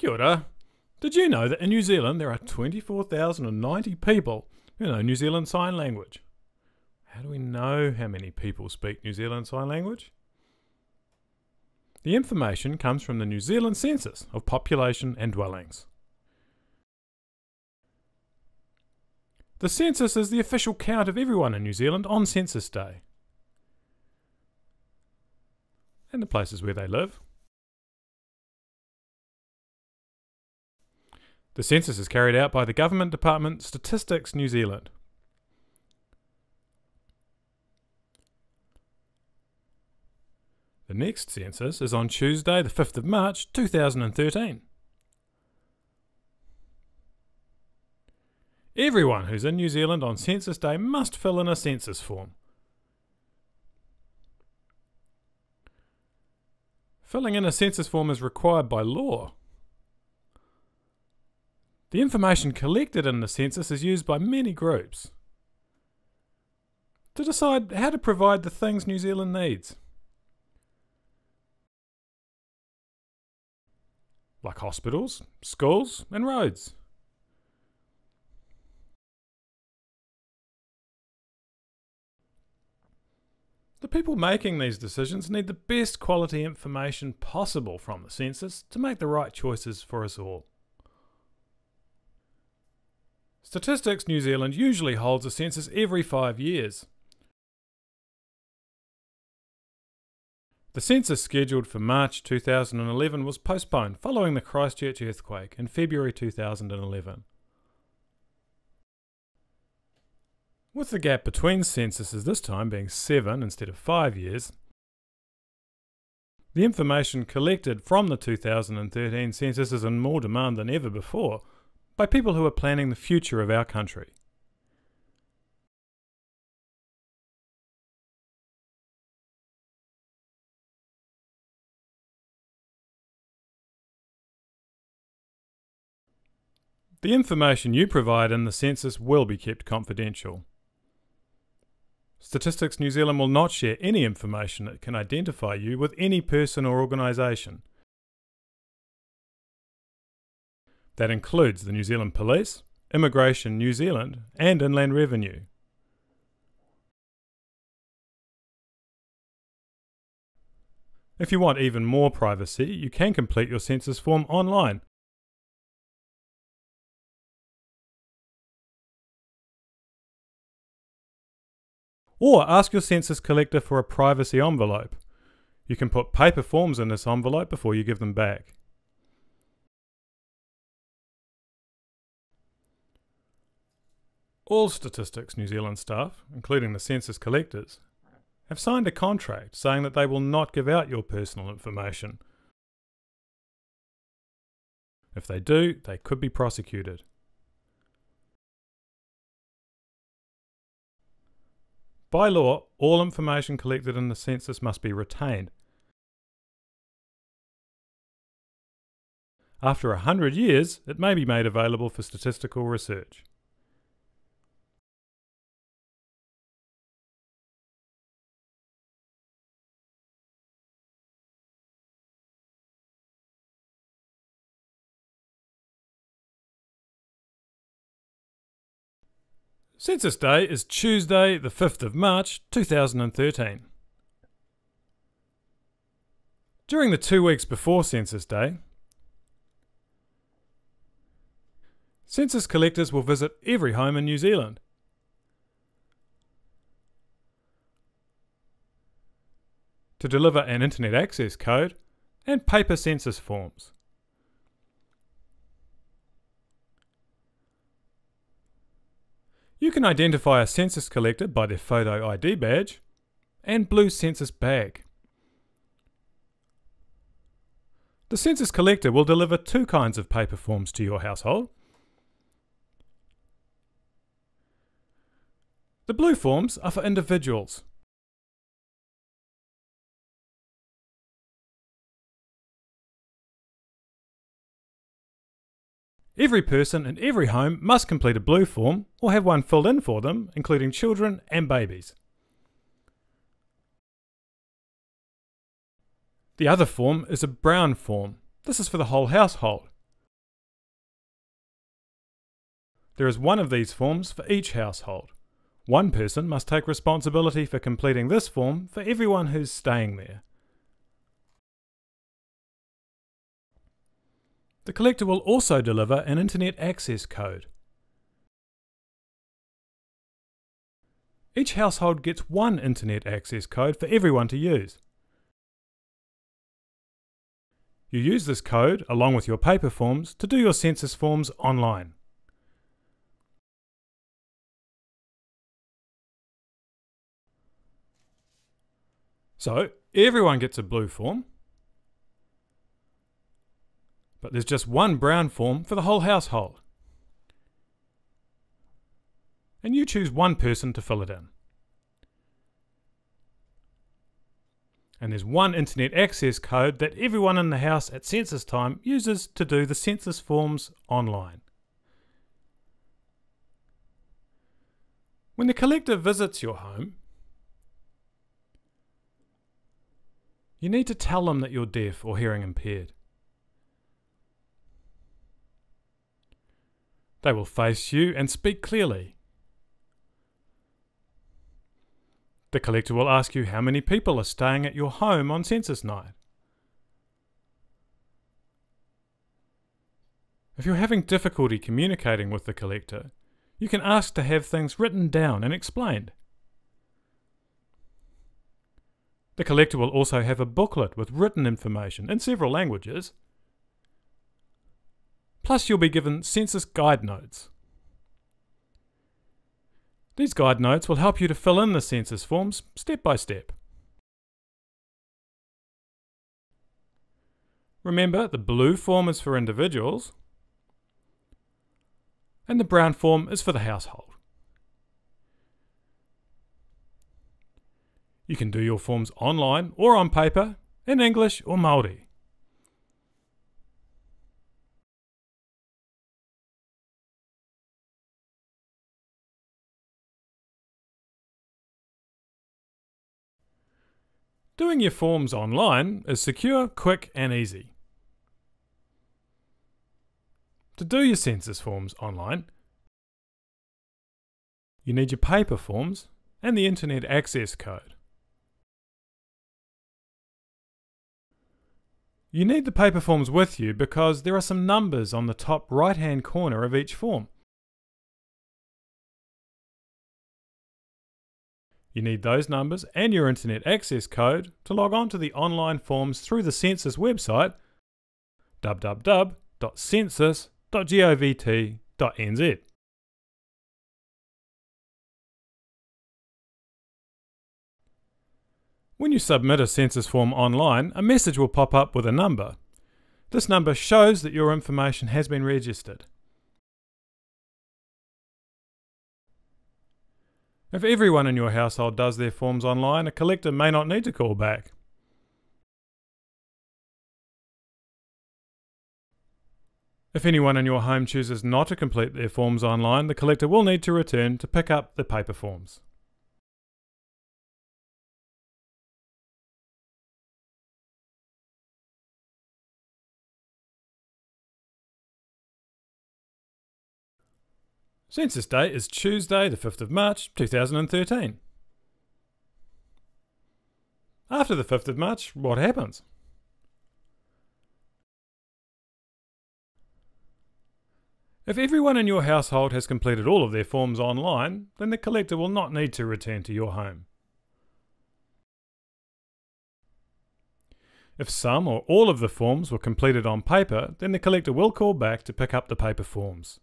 Kia ora. Did you know that in New Zealand there are 24,090 people who know New Zealand Sign Language? How do we know how many people speak New Zealand Sign Language? The information comes from the New Zealand Census of population and dwellings. The census is the official count of everyone in New Zealand on Census Day, and the places where they live. The census is carried out by the government department Statistics New Zealand. The next census is on Tuesday, the 5th of March 2013. Everyone who's in New Zealand on Census Day must fill in a census form. Filling in a census form is required by law. The information collected in the census is used by many groups to decide how to provide the things New Zealand needs, like hospitals, schools, and roads. The people making these decisions need the best quality information possible from the census to make the right choices for us all. Statistics New Zealand usually holds a census every 5 years. The census scheduled for March 2011 was postponed following the Christchurch earthquake in February 2011. With the gap between censuses this time being 7 instead of 5 years, the information collected from the 2013 census is in more demand than ever before by people who are planning the future of our country. The information you provide in the census will be kept confidential. Statistics New Zealand will not share any information that can identify you with any person or organisation. That includes the New Zealand Police, Immigration New Zealand, and Inland Revenue. If you want even more privacy, you can complete your census form online. Or ask your census collector for a privacy envelope. You can put paper forms in this envelope before you give them back. All Statistics New Zealand staff, including the census collectors, have signed a contract saying that they will not give out your personal information. If they do, they could be prosecuted. By law, all information collected in the census must be retained. After 100 years, it may be made available for statistical research. Census Day is Tuesday, the 5th of March 2013. During the 2 weeks before Census Day, census collectors will visit every home in New Zealand. To deliver an internet access code and paper census forms. You can identify a census collector by their photo ID badge and blue census bag. The census collector will deliver 2 kinds of paper forms to your household. The blue forms are for individuals. Every person in every home must complete a blue form or have one filled in for them, including children and babies. The other form is a brown form. This is for the whole household. There is one of these forms for each household. One person must take responsibility for completing this form for everyone who's staying there. The collector will also deliver an internet access code. Each household gets one internet access code for everyone to use. You use this code, along with your paper forms, to do your census forms online. So, everyone gets a blue form, but there's just one brown form for the whole household. And you choose one person to fill it in. And there's one internet access code that everyone in the house at census time uses to do the census forms online. When the collector visits your home, you need to tell them that you're deaf or hearing impaired. They will face you and speak clearly. The collector will ask you how many people are staying at your home on census night. If you're having difficulty communicating with the collector, you can ask to have things written down and explained. The collector will also have a booklet with written information in several languages. Plus you'll be given census guide notes. These guide notes will help you to fill in the census forms step by step. Remember, the blue form is for individuals and the brown form is for the household. You can do your forms online or on paper, in English or Māori. Doing your forms online is secure, quick and easy. To do your census forms online, you need your paper forms and the internet access code. You need the paper forms with you because there are some numbers on the top right-hand corner of each form. You need those numbers and your internet access code to log on to the online forms through the census website www.census.govt.nz. When you submit a census form online, a message will pop up with a number. This number shows that your information has been registered. If everyone in your household does their forms online, a collector may not need to call back. If anyone in your home chooses not to complete their forms online, the collector will need to return to pick up the paper forms. Census Day is Tuesday, the 5th of March, 2013. After the 5th of March, what happens? If everyone in your household has completed all of their forms online, then the collector will not need to return to your home. If some or all of the forms were completed on paper, then the collector will call back to pick up the paper forms.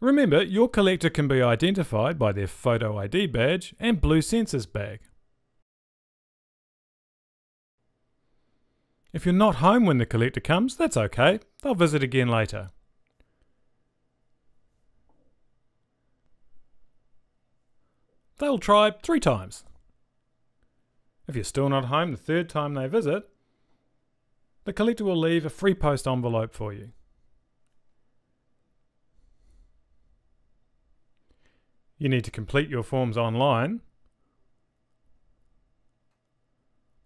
Remember, your collector can be identified by their photo ID badge and blue census bag. If you're not home when the collector comes, that's okay. They'll visit again later. They'll try 3 times. If you're still not home the 3rd time they visit, the collector will leave a free post envelope for you. You need to complete your forms online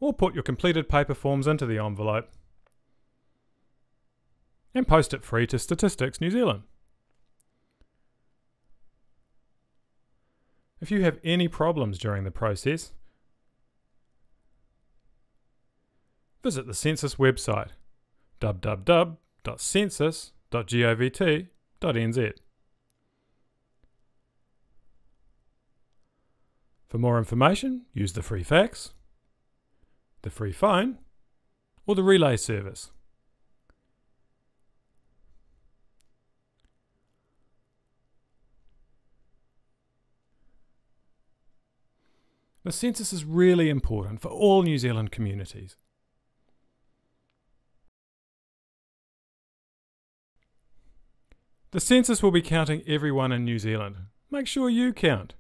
or put your completed paper forms into the envelope and post it free to Statistics New Zealand. If you have any problems during the process, visit the Census website www.census.govt.nz. For more information, use the free fax, the free phone, or the relay service. The census is really important for all New Zealand communities. The census will be counting everyone in New Zealand. Make sure you count.